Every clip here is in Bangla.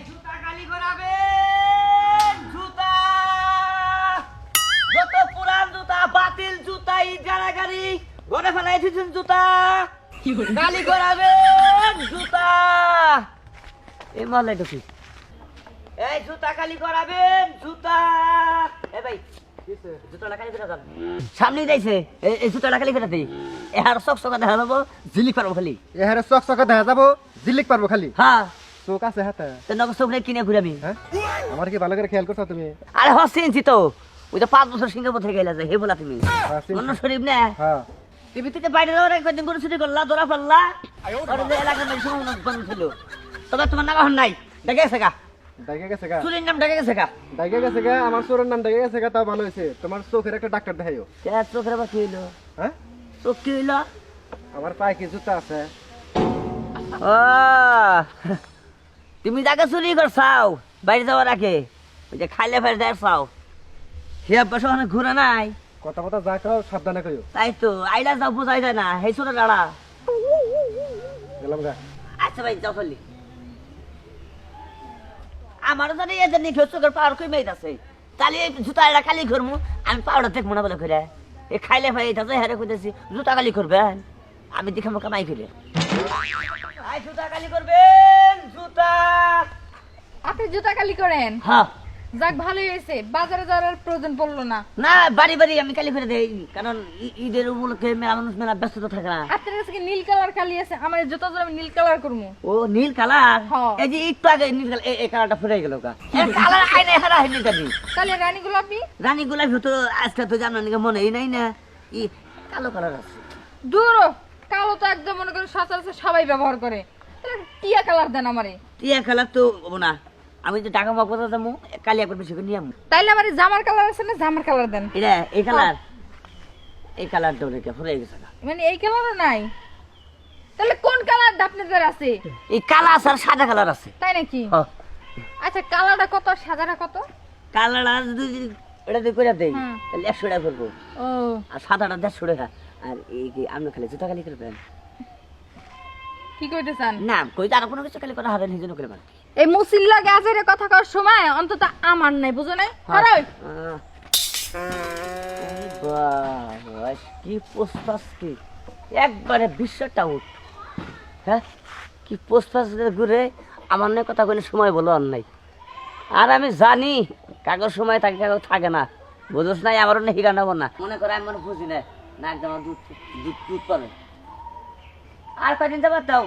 জুতা খালি করাবেন জুতা যত পুরান জুতা বাতিল জুতা ইট গাড়ি ঘরে ফেলাই দিয়েছেন জুতা খালি করাবেন জুতা এই মালে ঢুকি এই জুতা খালি করাবেন জুতা এ ভাই জুতাটা খালি করে যান সামনে যাইছে এই জুতাটা খালি করে দেই এহার চক চকা দেখা যাবো জিলিক পারবো খালি এহার চক চকা দেখা যাবো জিলিক পারবো খালি হ্যাঁ চোখ আছে হাতে তো নগর চোখ নিয়ে কিনে ঘুরামি হ্যাঁ আমার কি ভালো করে খেয়াল করছো তুমি আরে হসেনছি তো ওই তো 5 বছর সিঙ্গাপুর থেকে গেলে হে বলা তুমি মন্ন শরীফ না হ্যাঁ টিভি থেকে বাইরে যাওয়ার একদিন করে ছুটি করলা ধরা ফেললা আর যে এলাকার মানুষ বন্ধ ছিল তবে তোমার নাম এখন নাই দেখে গেছে গা ডাইগে গেছে গা চুরির নাম দেখে গেছে গা ডাইগে গেছে গা আমার চোরের নাম ডাইগে গেছে গা তাও ভালো হয়েছে তোমার চোখের একটা ডাক্তার দেখাইও চোখের আবার কি হইলো হ্যাঁ চোখ কি হইলো আমার পায়ে কি জুতা আছে ও তুমি যাকে চুরি করছাও বাইরে যাওয়ার আগে ওই যে খাইলে ফেলে দেখছাও সে অভ্যাস ওখানে ঘুরে নাই কথা কথা যা খাও সাবধানে কইও তাই তো আইলা যাও বোঝাই যায় না সেই ছোট দাঁড়া গেলাম গা আচ্ছা ভাই যাও চলি আমারও জানি এদের নিখে চোখের পাওয়ার কই মেয়ে আছে তাহলে এই জুতা এটা খালি করবো আমি পাউডা দেখবো না বলে করে এ খাইলে ভাই এটা তো হেরে কইতেছি জুতা খালি করবেন আমি দেখাবো কামাই ফেলে জুতা খালি করবেন জুতা আপনি জুতা খালি করেন হ্যাঁ যাক ভালোই হয়েছে বাজারে যাওয়ার প্রয়োজন পড়লো না না বাড়ি বাড়ি আমি খালি করে দেই কারণ ঈদের উপলক্ষে মেলা মানুষ মেলা ব্যস্ততা থাকে না আপনার কাছে কি নীল কালার খালি আছে আমার এই জুতা জোড়া আমি নীল কালার করবো ও নীল কালার হ্যাঁ। এই যে একটু আগে নীল কালার এই কালারটা ফুরাই গেল কা এই কালার আইনে হারা হয়নি কাদি তাহলে রানী গোলাপি রানী গোলাপি তো আজকে তো জানার নাকি মনেই নাই না ই কালো কালার আছে দূর কালো তো একদম মনে করেন সচরাচর সবাই ব্যবহার করে তাহলে টিয়া কালার দেন আমারে টিয়া কালার তো হবো না আমি যে টাকা মাক কথা যাবো কালি একবার বেশি করে নিয়ে আমু তাইলে আমার জামার কালার আছে না জামার কালার দেন এটা এই কালার এই কালারটা ওকে ফুরাই গেছে না মানে এই কালারও নাই তাহলে কোন কালার আপনাদের আছে এই কালা আছে আর সাদা কালার আছে তাই নাকি হ্যাঁ আচ্ছা কালারটা কত সাদাটা কত কালারটা যদি এটা দিয়ে করে দেই হুম। তাহলে 100 টাকা করবো ও আর সাদাটা 150 টাকা আর এই কি আপনি খালি জুতা খালি করবেন কি কইতে চান না কই আর কোনো কিছু খালি করা হবে না নিজে করে মার এই মুসিল্লা গাছের কথা কর সময় অন্তত আমার নাই বুঝো নাই আরে বাহ কি পোস্টাস কি একবারে বিশ্বটা উঠ হ্যাঁ কি পোস্টাস ঘুরে আমার নয় কথা কইলে সময় বলো আর নাই আর আমি জানি কাগজ সময় থাকে কাগজ থাকে না বুঝোস নাই আমারও না হিগা নেবো না মনে করে আমি মনে বুঝি না না একদম দুধ দুধ দুধ পাবে আর কয়দিন যাবার দাও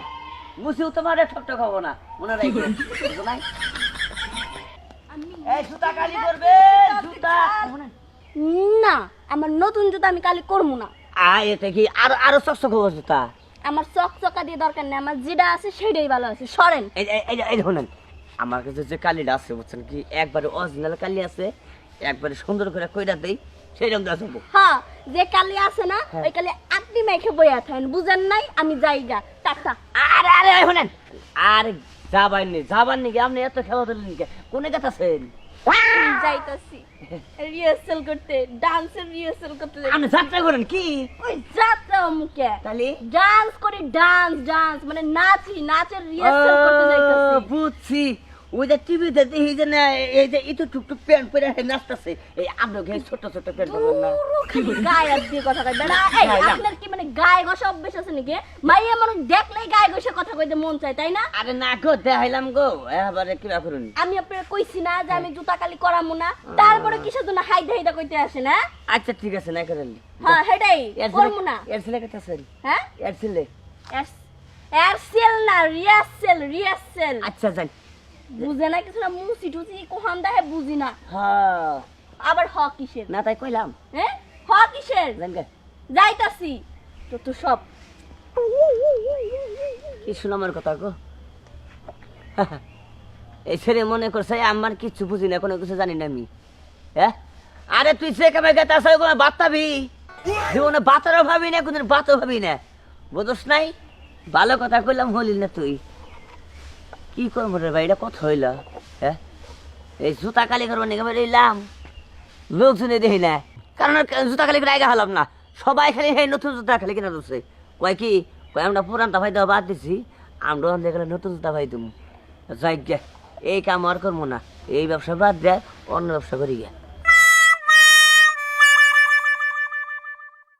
মুসিও তোমার ঠকঠক হবো না মনে রাখবে বুঝো নাই এই জুতা কালি করবে জুতা না আমার নতুন জুতা আমি কালি করবো না আয় এটা কি আরো আরো চকচক হবো জুতা আমার চকচকা দিয়ে দরকার নেই আমার যেটা আছে সেটাই ভালো আছে সরেন এই শুনেন আমার কাছে যে কালিটা আছে বুঝছেন কি একবারে অরিজিনাল কালি আছে একবারে সুন্দর করে কইরা দেই সেই রকম দেওয়া যাবো হ্যাঁ যে কালি আছে না ওই কালি আপনি মেখে বইয়া থাকেন বুঝেন নাই আমি যাইগা টাকা আরে আরে শুনেন আরে যাবার নি আপনি এত খেলা দিলেন কে কোনে গেছেন যাইতাছি রিহার্সাল করতে ডান্সের রিহার্সাল করতে আপনি যাত্রা করেন কি ওই যাত্রা মুখে তাহলে ডান্স করি ডান্স মানে নাচি নাচের রিহার্সাল করতে যাইতাছি বুঝছি ওই যে টিভিতে দেখি যে না এই যে ইতো টুকটুক প্যান্ট পরে নাচতেছে এই আমরা ঘে ছোট ছোট প্যান্ট পরবেন না গায়ে দিয়ে কথা কই বেড়া এই আপনার কি মানে গায়ে ঘষা অভ্যাস আছে নাকি মাইয়া মানুষ দেখলেই গায়ে ঘষে কথা কইতে মন চায় তাই না আরে না গো দেখাইলাম গো এবারে কি করুন আমি আপনার কইছি না যে আমি জুতা কালি করামু না তারপরে কিসের জন্য হাইদা কইতে আসে না আচ্ছা ঠিক আছে না করেন হ্যাঁ সেটাই করমু না এর ছেলে কেটেছেন হ্যাঁ এর ছেলে এরসেল না রিহার্সাল আচ্ছা যাই বুঝে না কিছু না মুসি টুসি কোহান দেহে বুঝি না হ্যাঁ আবার হ কিসের না তাই কইলাম হ্যাঁ হ কিসের জানগে যাইতাছি তো সব কি শুনামের কথা গো এই ছেলে মনে করছে আমার কিচ্ছু বুঝি না কোনো কিছু জানি না আমি হ্যাঁ আরে তুই সে কামে গেতে আসা কোনো বাতাবি জীবনে বাতারও ভাবি না কোনদিন বাতও ভাবি না বুঝোস নাই ভালো কথা কইলাম হলি না তুই কি করবো রে ভাই এটা কথা হইল হ্যাঁ এই জুতা কালি করবো নাকি বেরিলাম লোকজনে দেখি না কারণ জুতা খালি করে আগে হলাম না সবাই খালি এই নতুন জুতা খালি কিনা দিচ্ছে কয় কি কয় আমরা পুরানটা ভাই দেওয়া বাদ দিছি আমরা দেখলে নতুন জুতা ভাই তুমি যাই গে এই কাম আর করবো না, এই ব্যবসা বাদ দেয় অন্য ব্যবসা করি গিয়া।